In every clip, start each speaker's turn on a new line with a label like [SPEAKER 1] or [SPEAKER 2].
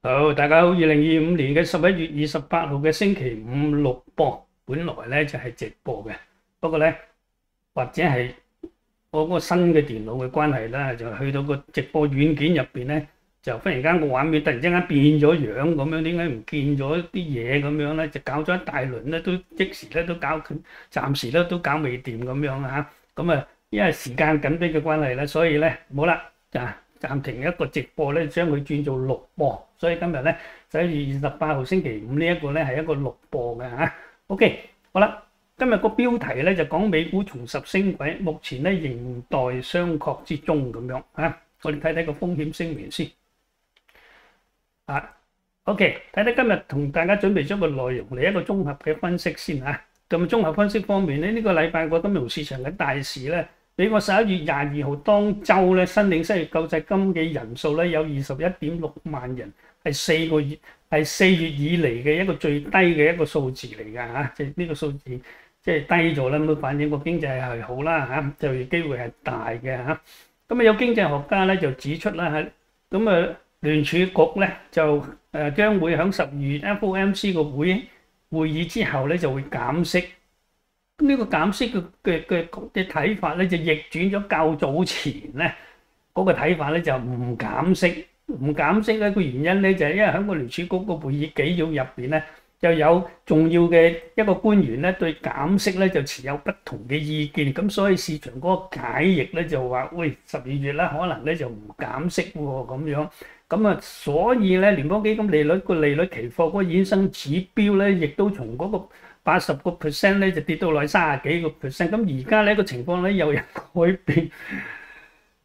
[SPEAKER 1] 好，大家好。2025年嘅11月28號嘅星期五錄播，本來咧就係直播嘅，不過咧或者係我嗰個新嘅電腦嘅關係啦，就去到個直播軟件入邊咧，就忽然間個畫面突然之間變咗樣咁樣，點解唔見咗啲嘢咁樣咧？就搞咗一大輪咧，都即時咧都搞，暫時咧都搞未掂咁樣啊！咁啊，因為時間緊迫嘅關係咧，所以咧冇啦就暫停一個直播咧，將佢轉做錄播。所以今日咧11月28號星期五呢一個咧係一個錄播嘅嚇。OK，好啦，今日個標題咧就講美股重拾升軌，目前咧仍待商榷之中咁樣嚇。我哋睇睇個風險聲明先啊。OK，睇睇今日同大家準備咗個內容嚟一個綜合嘅分析先嚇。咁綜合分析方面咧，呢個禮拜個金融市場嘅大事咧。美國11月22號當週咧申領失業救濟金嘅人數咧有21.6萬人，係4月以嚟嘅一個最低嘅一個數字嚟㗎嚇，即係呢個數字即係低咗啦，咁反映個經濟係好啦嚇，就業機會係大嘅嚇。咁啊有經濟學家咧就指出啦嚇，咁啊聯儲局咧就將會喺12月 FOMC 個會議之後咧就會減息。呢個減息嘅睇法咧，就逆轉咗較早前咧嗰個睇法咧，就唔減息。唔減息咧個原因咧，就係因為喺個聯儲局個會議紀要入邊咧，就有重要嘅一個官員咧對減息咧就持有不同嘅意見，咁所以市場嗰個解譯咧就話：喂，12月咧可能咧就唔減息喎咁樣。咁啊，所以咧聯邦基金利率個利率期貨嗰個衍生指標咧，亦都從嗰個80% 咧就跌到落去30幾個 percent， 咁而家呢個情況咧又有改變，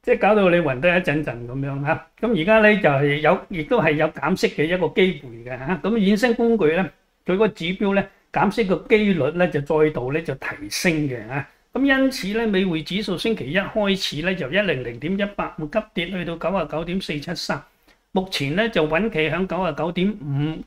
[SPEAKER 1] 即係搞到你暈得一陣陣咁樣嚇。咁而家咧就係有，亦都係有減息嘅一個機會嘅嚇。咁衍生工具咧，佢個指標咧減息嘅機率咧就再度咧就提升嘅嚇。咁因此咧，美匯指數星期一開始咧就100.185急跌去到99.473，目前咧就穩企喺99.5。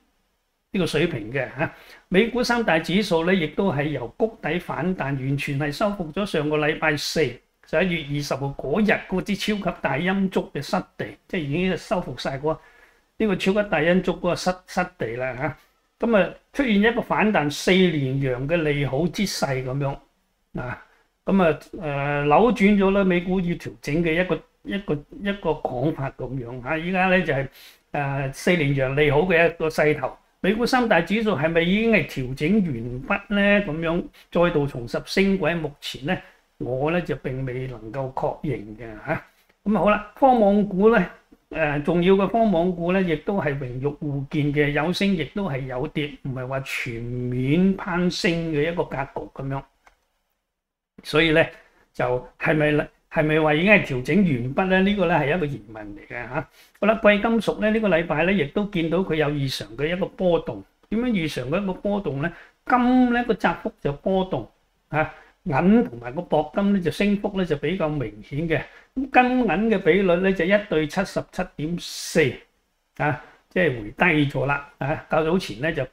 [SPEAKER 1] 呢個水平嘅嚇，美股三大指數咧，亦都係由谷底反彈，完全係收復咗上個禮拜四11月20號嗰日嗰支超級大陰燭嘅失地，即係已經收復晒嗰呢個超級大陰燭嗰個失地啦嚇。咁啊出現一個反彈4連陽嘅利好之勢咁樣啊，咁啊扭轉咗啦美股要調整嘅一個講法咁樣嚇。依家咧就係4連陽利好嘅一個勢頭。美股三大指數係咪已經係調整完畢咧？咁樣再度重拾升軌，目前咧我咧就並未能夠確認嘅嚇。咁好啦，科網股咧重要嘅科網股咧，亦都係榮辱互見嘅，有升亦都係有跌，唔係話全面攀升嘅一個格局咁樣。所以咧就係咪話已經係調整完畢咧？呢個咧係一個疑問嚟嘅嚇。好啦，貴金屬咧呢個禮拜咧亦都見到佢有異常嘅一個波動。點樣異常嘅一個波動咧？金咧個窄幅就波動嚇，銀同埋個鉑金咧就升幅咧就比較明顯嘅。咁金銀嘅比率咧就1對77.4啊，即係回低咗啦啊！較早前咧就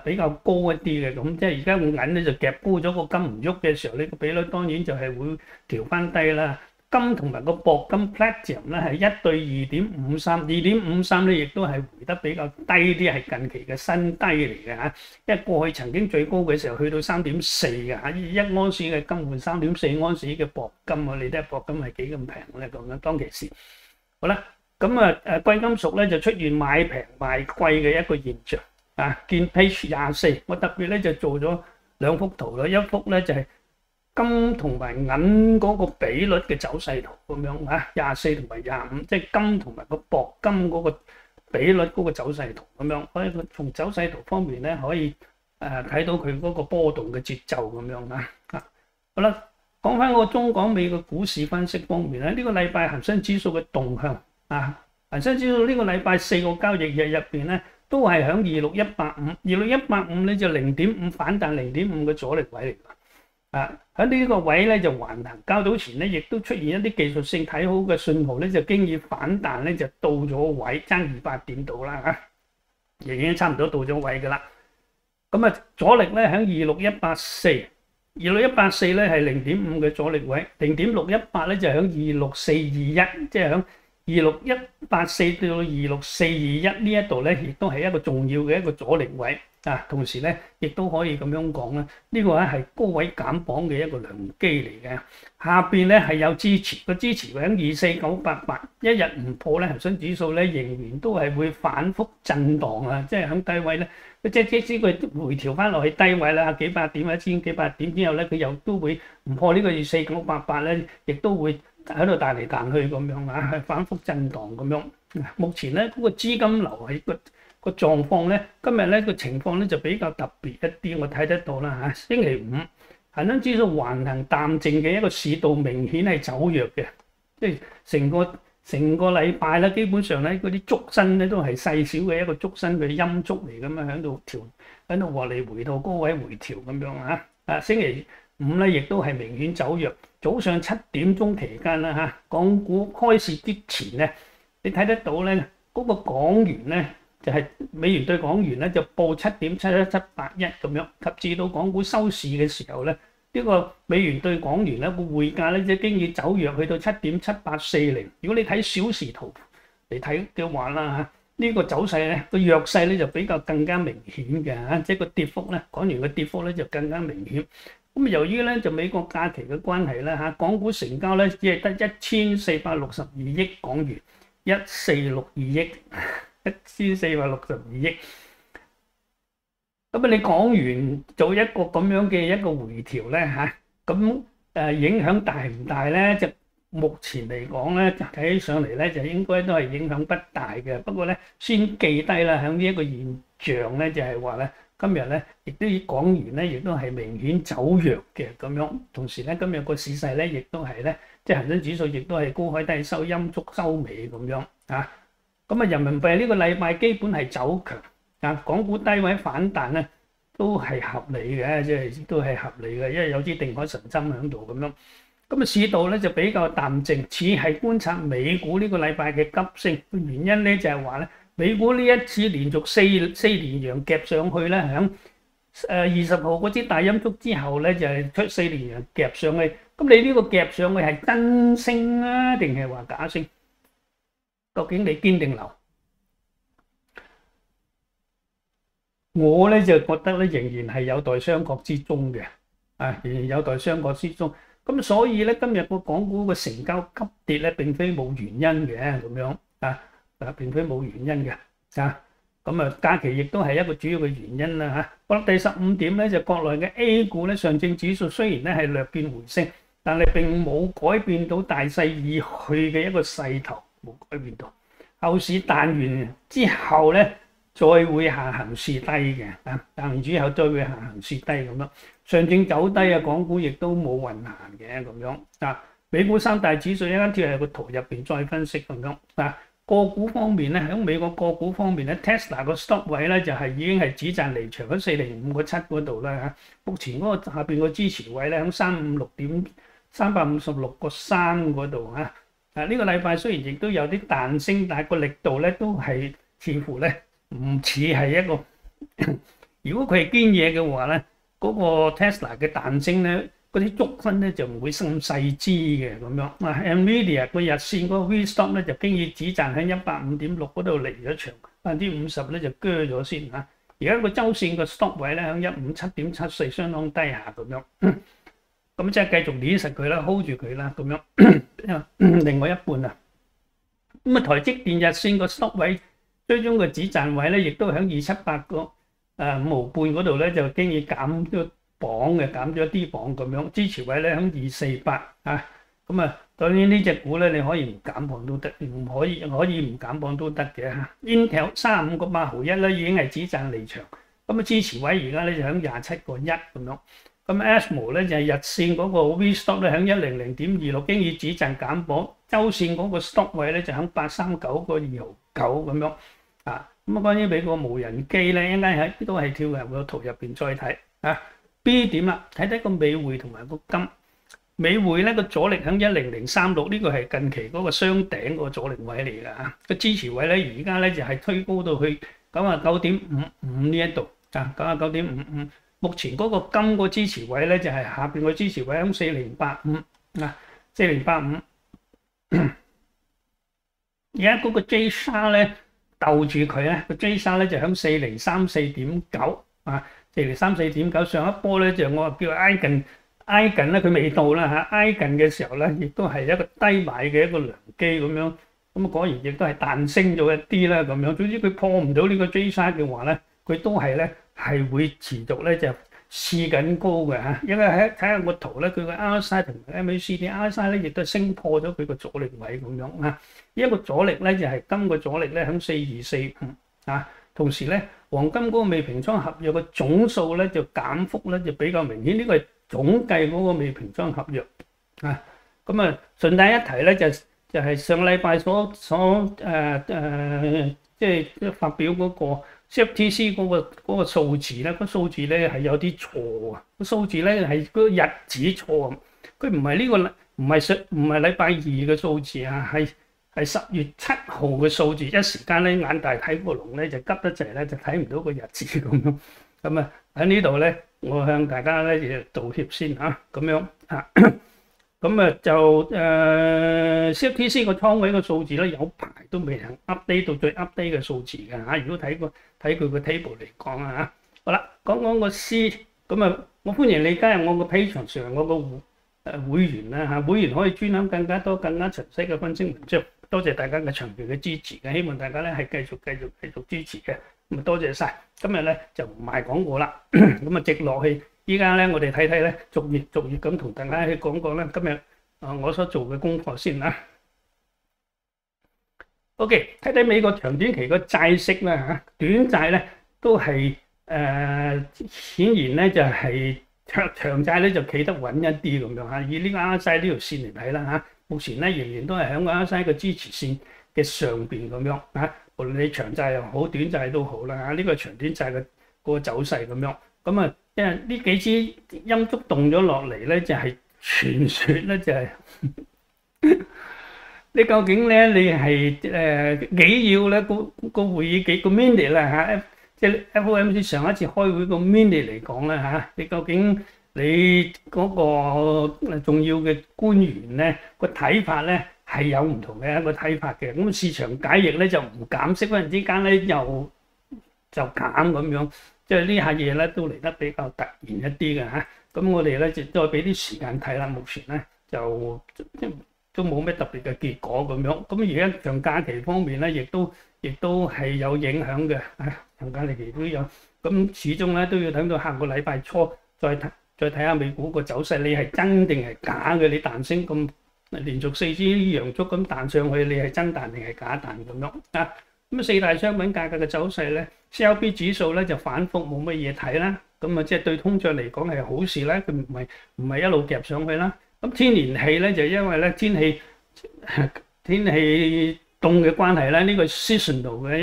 [SPEAKER 1] 比較高一啲嘅，咁即係而家個銀咧就夾高咗，個金唔喐嘅時候，呢個比率當然就係會調翻低啦。金同埋個鉑金 Platinum 咧係1對2.53，2.53咧亦都係回得比較低啲，係近期嘅新低嚟嘅嚇。因為過去曾經最高嘅時候去到3.4嘅嚇，1盎司嘅金換3.4盎司嘅鉑金啊，你睇下鉑金係幾咁平咧咁樣當其時。好啦，咁貴金屬咧就出現買平賣貴嘅一個現象。見 page 24，我特別咧就做咗兩幅圖啦，一幅咧就係金同埋銀嗰個比率嘅走勢圖咁樣嚇，24同埋25，即係金同埋個鉑金嗰個比率嗰個走勢圖咁樣。所以從走勢圖方面咧，可以睇到佢嗰個波動嘅節奏咁樣嚇。好啦，講翻個中港美嘅股市分析方面咧，呢個禮拜恒生指數嘅動向恒生指數呢個禮拜4個交易日入邊咧，都係響26185咧就0.5反彈0.5嘅阻力位嚟㗎。喺呢個位咧就橫行，較早前咧亦都出現一啲技術性睇好嘅信號咧，就經已反彈咧就到咗位，爭200點到啦嚇，已經差唔多到咗位㗎啦。咁阻力咧喺26184咧係0.5嘅阻力位，0.618咧就喺26421，即係喺26184到26421呢一度咧，亦都係一個重要嘅一個阻力位啊。同時咧，亦都可以咁樣講咧，呢個咧係高位減磅嘅一個良機嚟嘅。下邊咧係有支持，個支持位喺24988，一日唔破咧，恒生指數咧仍然都係會反覆震盪啊，即係喺低位咧。即使佢回調翻落去低位啦，幾百點、1000幾百點之後咧，佢又都會唔破呢個24988咧，亦都會喺度彈嚟彈去咁樣啊，係反覆震盪咁樣。目前咧嗰個資金流喺個狀況咧，今日咧個情況咧就比較特別一啲，我睇得到啦嚇。星期五恒生指數橫行淡靜嘅一個市道明顯係走弱嘅，即係成個禮拜咧，基本上咧嗰啲燭身咧都係細小嘅一個燭身嘅陰燭嚟咁樣喺度獲利回吐高位回調咁樣啊。星期五咧亦都係明顯走弱，早上7點鐘期間啦嚇，港股開市之前咧，你睇得到咧嗰個港元咧就係美元對港元咧就報7.71781咁樣，及至到港股收市嘅時候咧，呢個美元對港元咧個匯價咧已經要走弱去到7.7840。如果你睇小時圖嚟睇嘅話啦嚇，呢個走勢咧個弱勢咧就比較更加明顯嘅嚇，即係個跌幅咧港元嘅跌幅咧就更加明顯。咁由於咧就美國假期嘅關係啦嚇，港股成交咧只係得1462億港元，1462億，1462億。咁你港元做一個咁樣嘅一個回調咧嚇，咁影響大唔大咧？就目前嚟講咧，睇起上嚟咧就應該都係影響不大嘅。不過咧，先記低啦，喺呢一個現象咧，就係話咧，今日咧亦都以港元咧，亦都係明顯走弱嘅咁樣。同時咧，今日個市勢咧，亦都係咧，即係恒生指數亦都係高開低收，陰燭收尾咁樣啊。咁啊，人民幣呢個禮拜基本係走強。港股低位反彈咧，都係合理嘅，即係都係合理嘅，因為有啲定海神針喺度咁樣。咁啊，市道咧就比較淡靜，似係觀察美股呢個禮拜嘅急升。原因咧就係話咧，美股呢一次連續四連陽夾上去咧，喺20號嗰支大陰燭之後咧，就係出4連陽夾上去。咁你呢個夾上去係真升啊，定係話假升？究竟你堅定流？我咧就覺得咧仍然係有待商榷之中嘅，仍然有待商榷之中。咁所以咧今日個港股個成交急跌咧，並非冇原因嘅咁樣並非冇原因嘅咁啊，假期亦都係一個主要嘅原因啦嚇。第15點咧就國內嘅 A 股咧上證指數雖然咧係略見回升，但係並冇改變到大勢已去嘅一個勢頭，冇改變到。後市彈完之後咧，再會下行試低嘅彈完之後再會下行試低咁樣，上證走低啊，港股亦都冇運行嘅咁樣美股三大指數一間跳喺個圖入邊再分析咁樣個股方面咧，喺美國個股方面咧 ，Tesla 個 stop 位咧就係已經係止賺離場喺405.7嗰度啦嚇。目前嗰個下邊個支持位咧喺356.356.3嗰度呢個禮拜雖然亦都有啲彈升，但係個力度咧都係似乎咧。唔似係一個，如果佢係堅嘢嘅話咧，嗰個 Tesla 嘅彈升咧，嗰啲燭分咧就唔會咁細支嘅咁樣。Nvidia 個日線嗰個 V-stop 咧就經已止賺喺105.6嗰度離咗場，50%咧就鋸咗先嚇。而家個周線個 stop 位咧喺157.74，相當低下咁樣。咁即係繼續捏實佢啦 ，hold 住佢啦咁樣。另外一半咁台積電日線個 stop 位。最終個止賺位咧，亦都喺278個5毫半嗰度咧，就經已減咗磅嘅，減咗啲磅咁樣。支持位咧喺248咁啊，當然呢隻股咧，你可以唔減磅都得，唔可以唔減磅都得嘅嚇。Intel 35.8毫1咧已經係止賺離場，咁啊支持位而家咧就喺27.1咁樣。咁 ASML 咧就係日線嗰個 V-stop 咧喺100.26，經已止賺減磅。周線嗰個 stop 位咧就喺839.2毫9咁樣。咁關於美國無人機咧，一陣間都係跳入個圖入邊再睇B 點啦，睇睇個美匯同埋個金。美匯咧個阻力喺10036，呢個係近期嗰個雙頂個阻力位嚟㗎個支持位咧而家咧就係推高到去99.55呢一度99.55。目前嗰個金個支持位咧就係下邊個支持位喺40854085。而家嗰個 J 沙咧鬥住佢咧，個 J 沙咧就響4034.9啊，4034.9上一波咧就我話叫挨近咧，佢未到啦嚇，挨近嘅時候咧，亦都係一個低買嘅一個良機咁樣，咁果然亦都係彈升咗一啲啦咁樣。總之佢破唔到呢個 J 沙嘅話咧，佢都係咧係會持續咧就試緊高嘅嚇。因為睇下個圖咧，佢個 RSI 同埋 MACD，RSI 咧亦都係升破咗佢個阻力位咁樣啊。一個阻力咧就係今個阻力咧喺4245啊。同時咧，黃金嗰個未平倉合約嘅總數咧就減幅咧就比較明顯，呢個係總計嗰個未平倉合約啊。咁啊，順帶一提咧就係上禮拜即係發表嗰個 CFTC 嗰個數字咧，個數字咧係有啲錯啊。個數字咧係嗰個日子錯，佢唔係呢個唔係禮拜二嘅數字啊，係10月7號嘅數字。一時間咧眼大睇過龍咧就急得滯咧，就睇唔到個日子咁樣。咁啊喺呢度咧，我向大家咧就道歉先嚇，咁樣嚇。咁啊就CFTC 個倉位個數字咧有排都未能 update 到最 update 嘅數字嘅嚇。如果睇佢個 table 嚟講啊嚇，好啦，講個 C， 咁啊我歡迎你加入我個 Patreon 上我個會員啦嚇，會員可以專享更加多更加詳細嘅分析文章。多謝大家嘅長期嘅支持嘅，希望大家咧係繼續支持嘅。咁啊多謝晒，今日咧就唔賣廣告啦，咁啊直落去。依家咧，我哋睇睇咧，逐頁咁同大家去講講咧，今日我所做嘅功課先啦。OK， 睇睇美國長短期個債息啦嚇，短債咧都係顯然咧就係長債咧就企得穩一啲咁樣嚇。以呢個 RSI 呢條線嚟睇啦嚇，目前咧仍然都係喺個 RSI 嘅支持線嘅上邊咁樣嚇。無論你長債又好，短債都好啦嚇，呢個長短債嘅嗰個走勢咁樣。咁啊，因為呢幾支陰燭動咗落嚟咧，就係傳說咧，就係你究竟咧，你係幾要咧個會議幾個 minute 啦嚇，即係 FOMC 上一次開會個 minute 嚟講啦嚇，你究竟你嗰個重要嘅官員咧個睇法咧係有唔同嘅一個睇法嘅，咁市場解譯咧就唔減息，忽然之間咧又就減咁樣。即係呢下嘢咧都嚟得比較突然一啲嘅嚇，咁我哋咧就再俾啲時間睇啦。目前咧就都冇咩特別嘅結果咁樣。咁而家長假期方面咧，亦都係有影響嘅。長假期都有，咁始終咧都要等到下個禮拜初再睇下美股個走勢，你係真定係假嘅？你彈升咁連續4支陽燭咁彈上去，你係真彈定係假彈咁樣啊？咁四大商品價格嘅走勢咧 ，CLP 指數咧就反覆冇乜嘢睇啦。咁啊，即係對通脹嚟講係好事啦。佢唔係一路夾上去啦。咁天然氣咧就因為咧天氣凍嘅關係咧，呢個 seasonal 嘅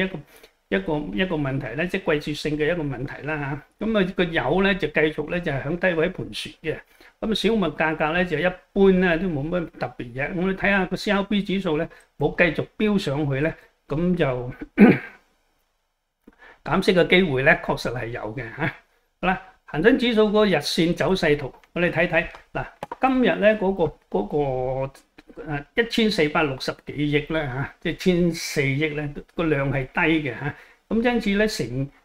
[SPEAKER 1] 一個問題咧，即係季節性嘅一個問題啦嚇。咁啊個油咧就繼續咧就係響低位盤旋嘅。咁小麥價格咧就一般咧都冇乜特別嘢。我哋睇下個 CLP 指數咧冇繼續飆上去咧。咁就減息嘅機會咧，確實係有嘅嚇。好啦，恒生指數個日線走勢圖，我哋睇睇嗱。今日咧嗰個1460幾億咧嚇，即係1400億咧個量係低嘅嚇。咁因此咧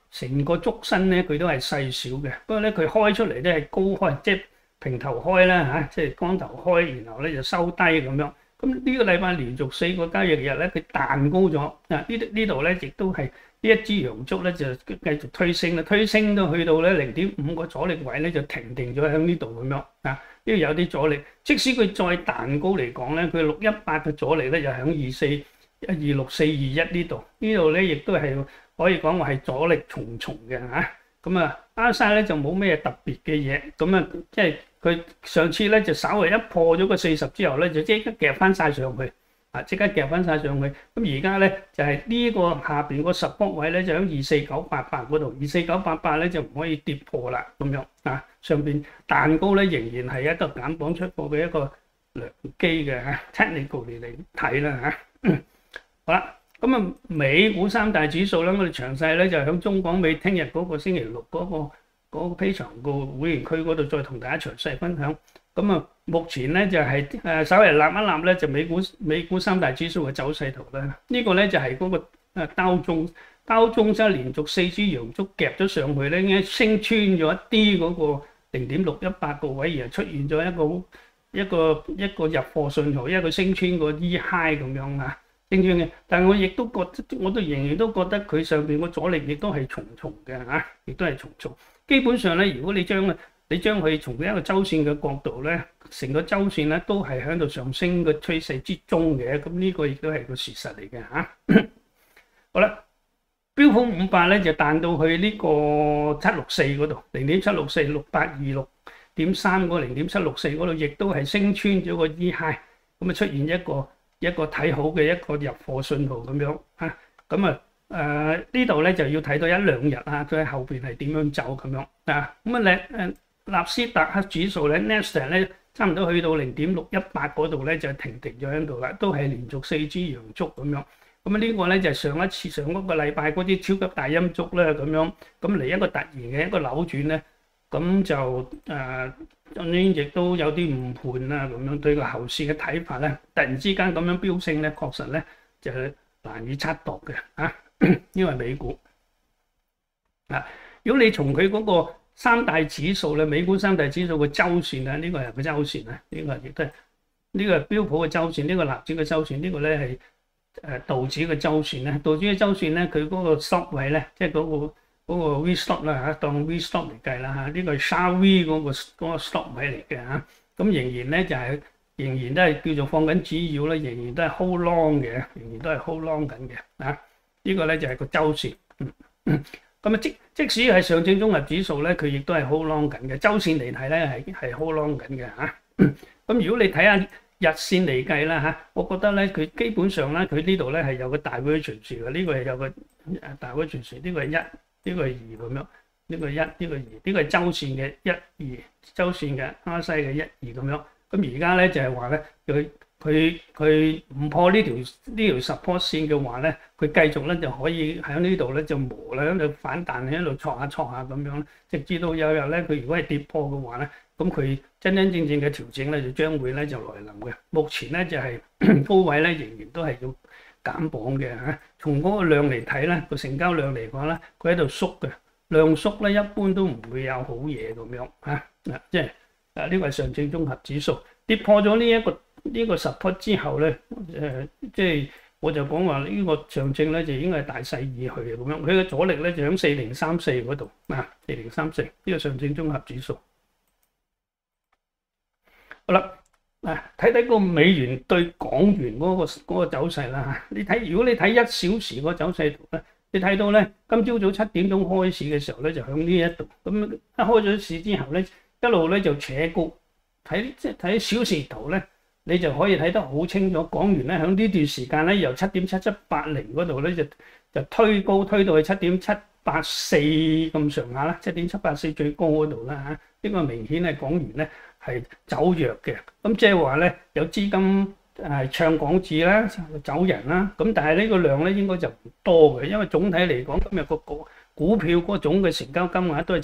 [SPEAKER 1] 成個燭身咧佢都係細小嘅，不過咧佢開出嚟咧係高開，即係平頭開啦嚇，即係光頭開，然後咧就收低咁樣。咁呢個禮拜連續4個交易日咧，佢彈高咗啊！呢度咧亦都係呢一支陽燭咧就繼續推升啦，推升都去到咧0.5個阻力位咧就停定咗喺呢度咁樣啊！呢度有啲阻力，即使佢再彈高嚟講咧，佢618嘅阻力咧就喺26421呢度，呢度咧亦都係可以講話係阻力重重嘅嚇。咁啊，RSI咧就冇咩特別嘅嘢，咁啊即係。佢上次咧就稍微一破咗個40之後咧，就即刻夾翻晒上去，即刻夾翻晒上去。咁而家咧就係呢個下邊個support位咧就喺24988嗰度，24988咧就唔可以跌破啦，咁樣啊。上邊彈高咧仍然係一個減磅出貨嘅一個良機嘅嚇 ，technical 嚟睇啦嚇。好啦，咁啊美股三大指數咧，我哋詳細咧就喺中港美聽日嗰個星期六嗰個Patreon個會員區嗰度再同大家詳細分享。咁啊，目前咧就係稍微立一立咧，就美股三大指數嘅走勢圖啦。呢個咧就係嗰個道瓊即係連續4支陽燭夾咗上去咧，已經升穿咗一啲嗰個0.618個位，而出現咗一個入貨信號，因為佢升穿個 E high 咁樣啊，升穿嘅。但係我亦都覺得，我都仍然都覺得佢上邊個阻力亦都係重重嘅嚇，亦都係重重。基本上咧，如果你將佢從一個周線嘅角度咧，成個周線咧都係喺度上升嘅趨勢之中嘅，咁呢個亦都係個事實嚟嘅嚇。好啦，標普500咧就彈到去呢個764嗰度，0.7646826.3嗰個0.764嗰度，亦都係升穿咗個 E high， 咁啊出現一個睇好嘅一個入貨信號咁樣嚇，咁啊。呢度咧就要睇到一兩日啊，佢喺後邊係點樣走咁樣啊？咁啊納斯達克指數咧 ，Nasdaq 咧差唔多去到0.618嗰度咧就停咗喺度啦，都係連續4支陽燭咁樣。咁啊呢個咧就係上嗰個禮拜嗰啲超級大陰燭咧咁樣，咁嚟一個突然嘅一個扭轉咧，咁就當然亦都有啲誤判啦咁樣，對個後市嘅睇法咧，突然之間咁樣飆升咧，確實咧就係難以測度嘅啊。因為美股啊，如果你從佢嗰個三大指數咧，美股三大指數嘅周線咧，呢個係個周線啊，呢個亦都係呢個係標普嘅周線，呢個納指嘅周線，呢個咧係道指嘅周線咧，道指嘅周線咧，佢嗰個 stop 位咧，即係嗰個 V stop 啦嚇，當 V stop 嚟計啦嚇，呢個係 sharp V 嗰個 stop 位嚟嘅嚇，咁仍然咧就係仍然都係叫做放緊指標啦，仍然都係 hold long 嘅，仍然都係 hold long 緊嘅啊。呢個咧就係個周線，咁啊即使係上證綜合指數咧，佢亦都係 hold long 緊嘅。周線嚟睇咧係 hold long 緊嘅嚇。咁如果你睇下日線嚟計啦嚇，我覺得咧佢基本上咧佢呢度咧係有個大 divergence 嘅，呢個係有個大 divergence，呢個係1，呢個係2咁樣，呢個係1，呢個係2，呢個係周線嘅1、2，周線嘅RSI嘅1、2咁樣。咁而家咧就係話咧佢唔破呢條support 線嘅話咧，佢繼續咧就可以喺呢度咧就磨啦，喺度反彈喺度挫下咁樣，直至到有日咧佢如果係跌破嘅話咧，咁佢真正嘅調整咧就將會咧就來臨嘅。目前咧就係高位咧仍然都係要減磅嘅嚇。從嗰個量嚟睇咧，個成交量嚟講咧，佢喺度縮嘅，量縮咧一般都唔會有好嘢咁樣嚇。即係呢個係上證綜合指數跌破咗呢個 support 之後咧，即係我就講話呢個上證咧就應該係大勢已去嘅咁樣，佢嘅阻力咧就喺4034嗰度啊，4034呢個上證綜合指數。好啦，睇個美元對港元嗰個走勢啦嚇，如果你睇1小時個走勢圖咧，你睇到咧今朝早7點鐘開市嘅時候咧就響呢一度，咁一開咗市之後咧一路咧就扯高，睇小時圖咧。你就可以睇得好清楚，港元咧喺呢段時間咧，由7.7780嗰度咧就推高推到去7.784咁上下啦，7.784最高嗰度啦嚇。呢個明顯係港元咧係走弱嘅，咁即係話咧有資金唱港紙啦，走人啦。咁但係呢個量咧應該就唔多嘅，因為總體嚟講今日個股票嗰種嘅成交金額都係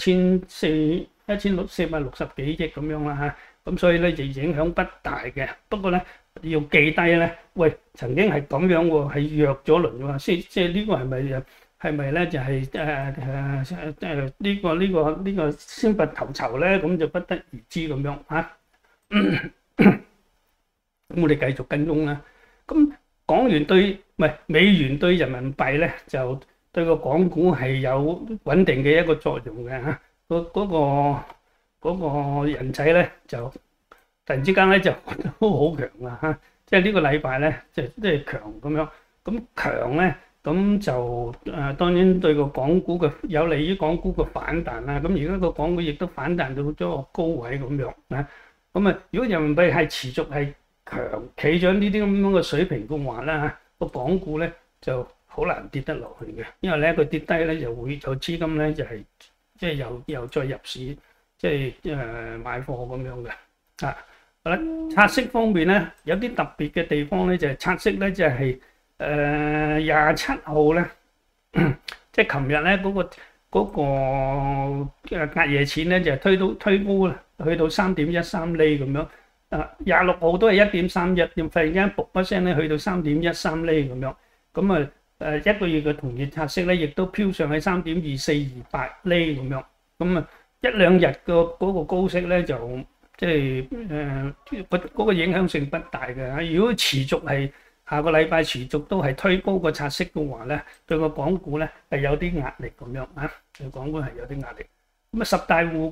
[SPEAKER 1] 1460幾億咁樣啦嚇。咁所以咧就影響不大嘅，不過咧要記低咧，喂，曾經係咁樣喎，係弱咗輪喎，即係呢個係咪咧就係呢個先拔頭籌咧，咁就不得而知咁樣嚇。咁我哋繼續跟蹤啦。咁美元對人民幣咧，就對個港股係有穩定嘅一個作用嘅嚇。嗰個人仔咧就突然之間咧就都好強啊嚇！即係呢個禮拜咧即係強咁樣，咁強咧咁就當然對個港股嘅有利於港股嘅反彈啦。咁而家個港股亦都反彈到咗個高位咁樣啊。咁如果人民幣係持續係強企咗呢啲咁樣嘅水平嘅話咧嚇，個港股咧就好難跌得落去嘅，因為咧佢跌低咧就會有資金咧就係即係又再入市。即係買貨咁樣嘅啊，好啦，拆息方面咧有啲特別嘅地方咧就係拆息咧就係27號咧，即係琴日咧嗰個隔夜錢咧就推高啦，去到3.13厘咁樣。26號都係1.31，忽然間卜一聲咧去到3.13厘咁樣，咁一個月嘅同業拆息咧亦都飆上去3.2428厘咁樣，咁一兩日嗰個高息咧就即係嗰個影響性不大嘅。如果持續係下個禮拜持續都係推高個拆息嘅話咧，對個港股咧係有啲壓力咁樣啊，對港股係有啲壓力。咁十大戶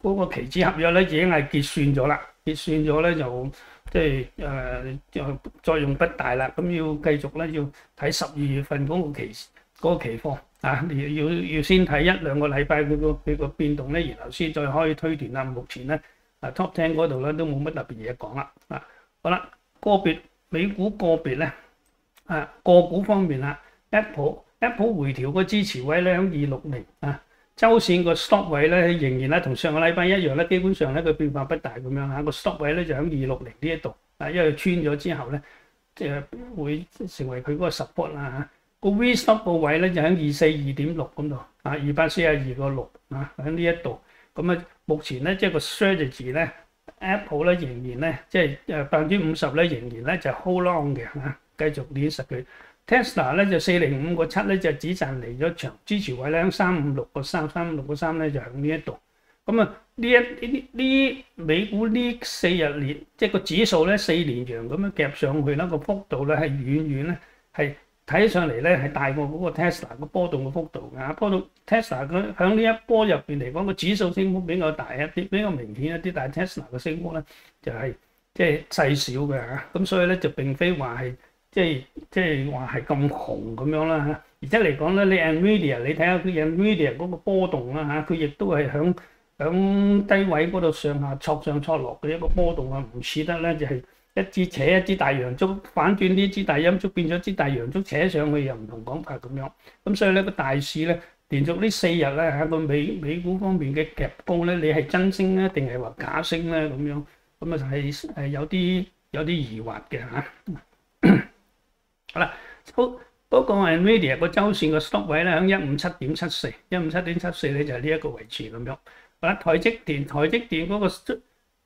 [SPEAKER 1] 嗰個期指合約咧已經係結算咗啦，結算咗咧就即係就作用不大啦。咁要繼續咧要睇12月份嗰個期貨啊，要先睇1兩個禮拜佢個變動咧，然後先再可以推斷啦。目前咧Top 10嗰度咧都冇乜特別嘢講啦。好啦，美股個別咧個股方面啦 ，Apple 回調個支持位咧喺260啊。周線個 stop 位咧仍然咧同上個禮拜一樣咧，基本上咧佢變化不大咁樣嚇，個 stop 位咧就喺260呢一度因為穿咗之後咧，即係會成為佢嗰個 support 啦嚇。個 V stop 個位咧就喺242.6咁度242.6喺呢一度。咁目前咧即係個 strategy 咧 ，Apple 咧仍然咧即係50%咧仍然咧就 hold long 嘅繼續練實佢。Tesla 咧就405.7咧就止賺離咗場，支持位咧喺356.3咧就喺呢一度。咁呢美股呢4日連即係個指數咧4連陽咁樣夾上去啦，個幅度咧係遠咧係睇上嚟咧係大過嗰個 Tesla 個波動嘅幅度㗎。波動 Tesla 佢喺呢一波入邊嚟講個指數升幅比較大一啲，比較明顯一啲，但係 Tesla 嘅升幅咧就係即係細小嘅嚇，咁所以咧就並非話係。即係話係咁紅咁樣啦嚇，而且嚟講咧，你 Nvidia 你睇下佢 Nvidia 嗰個波動啦嚇，佢亦都係響低位嗰度上下挫上挫落嘅一個波動啊，唔似得咧就係一支扯一支大陽燭反轉呢支大陰燭變咗支大陽燭扯上去又唔同講法咁樣，咁所以咧個大市咧連續呢4日咧喺個美股方面嘅夾高咧，你係真升咧定係話假升咧咁樣，咁啊係有啲疑惑嘅嚇。好啦，嗰個 Nvidia 個周線個 stop 位咧喺157.74，157.74咧就係呢一個位置咁樣。好啦，台積電嗰個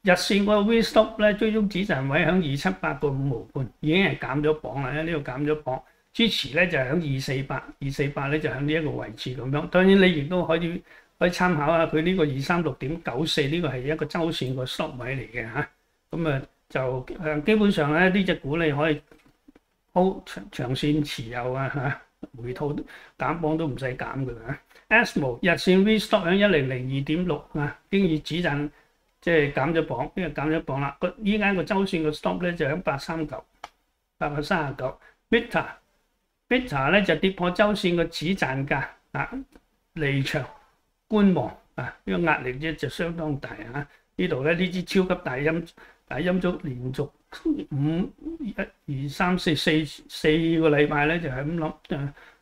[SPEAKER 1] 日線嗰個 V stop 咧追蹤止賺位喺278.5毫半，已經係減咗磅啦，呢度減咗磅。支持咧就係喺248咧就喺呢一個位置咁樣。當然你亦都可以參考下佢呢個236.94呢個係一個周線個 stop 位嚟嘅嚇。咁就基本上咧呢隻股你可以好長線持有啊嚇，回吐減磅都唔使減嘅嚇。ASML 日線 V stop 喺1002.6經已止賺，即係減咗磅，因為減咗磅啦。依家個周線個 stop 咧就喺839。Meta 咧就跌破周線個止賺價離場觀望呢個壓力咧就相當大啊！呢度咧呢支超級大陰燭連續1、2、3、4個禮拜咧就係咁諗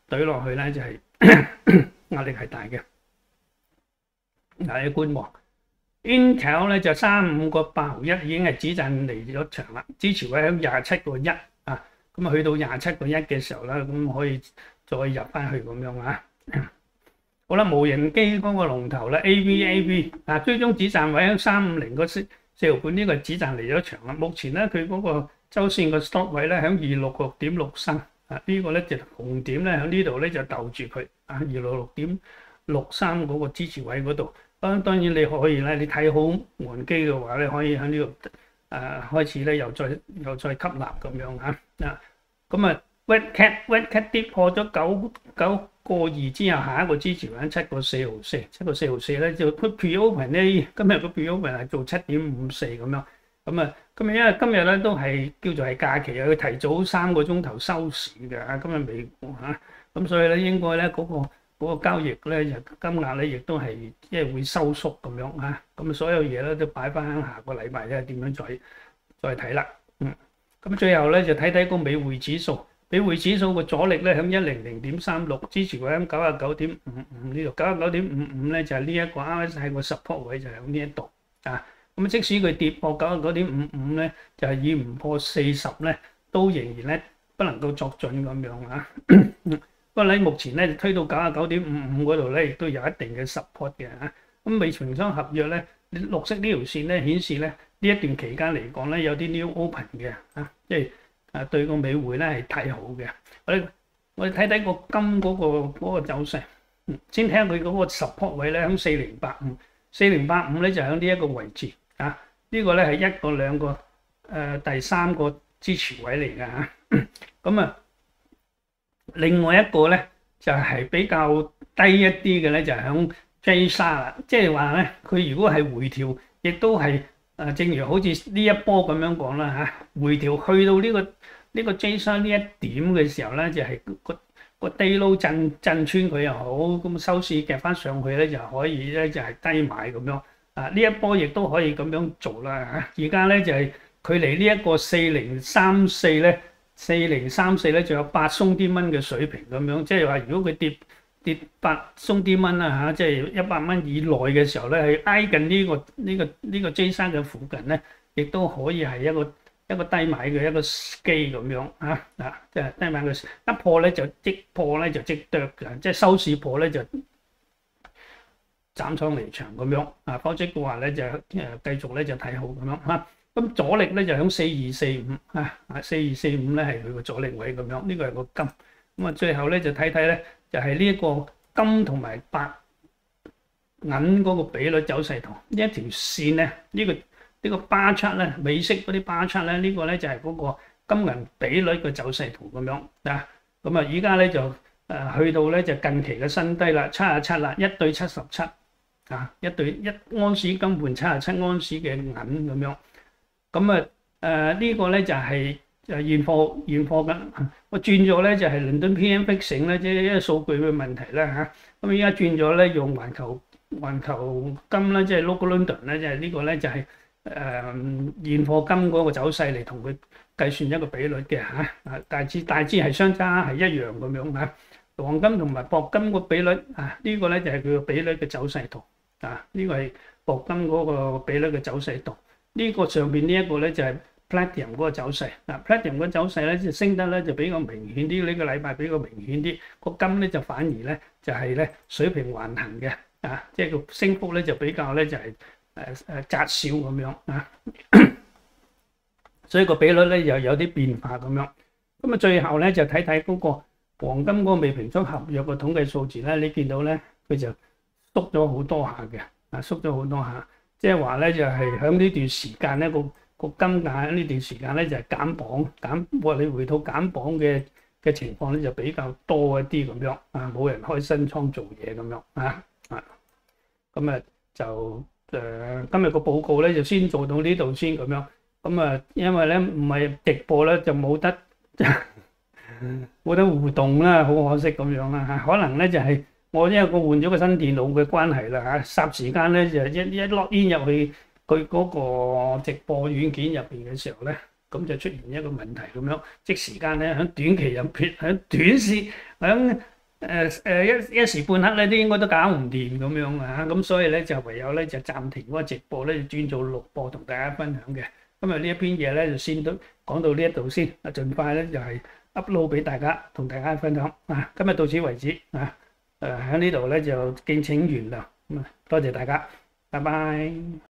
[SPEAKER 1] 懟落去咧就係壓力係大嘅，大家觀望。Intel 咧就35.8毫一已經係止賺離咗場啦，支持位喺27.1咁去到27.1嘅時候咧，咁可以再入翻去咁樣啊。好啦，無人機嗰個龍頭咧 AVAV 追蹤止賺位喺350.4毫半，呢個止賺離咗場啦。目前咧佢嗰個周線個 stop 位咧喺266.63呢個咧就紅點咧喺呢度咧就鬥住佢266.63嗰個支持位嗰度。當然你可以咧，你睇好無人機嘅話咧，可以喺呢度開始咧又再吸納咁樣咁Wetcat 跌破咗9個2之後，下一個支持位7.4毫4咧就 pre-open 咧，今日個 pre-open 係做7.54咁樣。咁今日因為今日咧都係叫做係假期佢提早3個鐘頭收市嘅今日美股咁所以咧應該咧嗰個交易咧就金額咧亦都係即係會收縮咁樣咁所有嘢咧都擺翻下個禮拜咧點樣再睇啦。咁最後咧就睇個美匯指數，美匯指數個阻力咧喺100.36，支持位喺99.55呢度，99.55咧就係呢一個RSI個 support位就喺呢一度咁即使佢跌破99.55咧，就係以唔破40咧，都仍然咧不能夠作準咁樣不過喺目前咧推到99.55嗰度咧，亦都有一定嘅 support 嘅咁未平倉合約咧，綠色呢條線咧顯示咧呢一段期間嚟講咧，有啲 new open 嘅即係對個美匯咧係睇好嘅。我哋睇睇個金嗰個走勢，先睇下佢嗰個 support 位咧，喺4085咧就喺呢一個位置呢個咧係一個兩個第三個支持位嚟㗎咁另外一個咧就係比較低一啲嘅咧，就係喺 J 沙啦，即係話咧佢如果係回調，亦都係正如好似呢一波咁樣講啦回調去到呢個 J 沙呢一點嘅時候咧，就係個低撈震穿佢又好，咁收市夾翻上去咧就可以咧就係低買咁樣呢一波亦都可以咁樣做啦而家咧就係距離呢一個4034咧仲有8鬆啲蚊嘅水平咁樣，即係話如果佢跌8鬆啲蚊啦即係100蚊以內嘅時候咧，係挨近呢個 J 山嘅附近咧，亦都可以係一個低買嘅一個機咁樣即係低買嘅一破咧就即破咧就即剁嘅，即係收市破咧就斬倉離場咁樣否則嘅話咧就繼續咧就睇好咁樣咁阻力咧就喺4245咧係佢個阻力位咁樣，呢個係個金咁最後咧就睇睇咧就係呢一個金同埋白銀嗰個比率走勢圖呢一條線咧呢個巴測咧美式嗰啲巴測咧呢個咧就係嗰個金銀比率嘅走勢圖咁樣咁而家咧就去到咧就近期嘅新低啦，77啦，1對771盎司金換77盎司嘅銀咁樣。咁呢個咧就係現貨緊，我轉咗咧就係倫敦 PM Fixing 咧，即係因為數據嘅問題啦咁而家轉咗咧用環球金啦，即係 Local London 咧，即係呢個咧就係現貨金嗰個走勢嚟同佢計算一個比率嘅大致係相差係一樣咁樣黃金同埋鉑金個比率呢個咧就係佢個比率嘅走勢圖呢個係鉑金嗰個比率嘅走勢圖。呢個上邊呢一個咧就係 Platinum 嗰個走勢Platinum 嗰個走勢咧就升得咧就比較明顯啲，呢個禮拜比較明顯啲。個金咧就反而咧就係咧水平橫行嘅即係個升幅咧就比較咧就係窄小咁樣所以個比率咧又有啲變化咁樣。咁最後咧就睇睇嗰個黃金嗰個未平倉合約嘅統計數字咧，你見到咧佢就縮咗好多下嘅縮咗好多下。即係話咧，就係喺呢段時間咧，個金價喺呢段時間咧就係減磅你回吐減磅嘅情況咧就比較多一啲咁樣冇人開新倉做嘢咁樣咁就今日個報告咧就先做到呢度先咁樣。咁因為咧唔係直播咧就冇得互動啦，好可惜咁樣啦可能咧就係。我因為我換咗個新電腦嘅關係啦霎時間咧就一 log in 入去佢嗰個直播軟件入邊嘅時候咧，咁就出現一個問題咁樣，即時間咧喺短期入邊喺短時喺一時半刻咧都應該都搞唔掂咁樣咁所以咧就唯有咧就暫停嗰個直播咧，就轉做錄播同大家分享嘅。今日呢一篇嘢咧就先都講到呢一度先盡快咧就係 upload 俾大家同大家分享今日到此為止喺呢度咧就敬請原諒多謝大家，拜拜。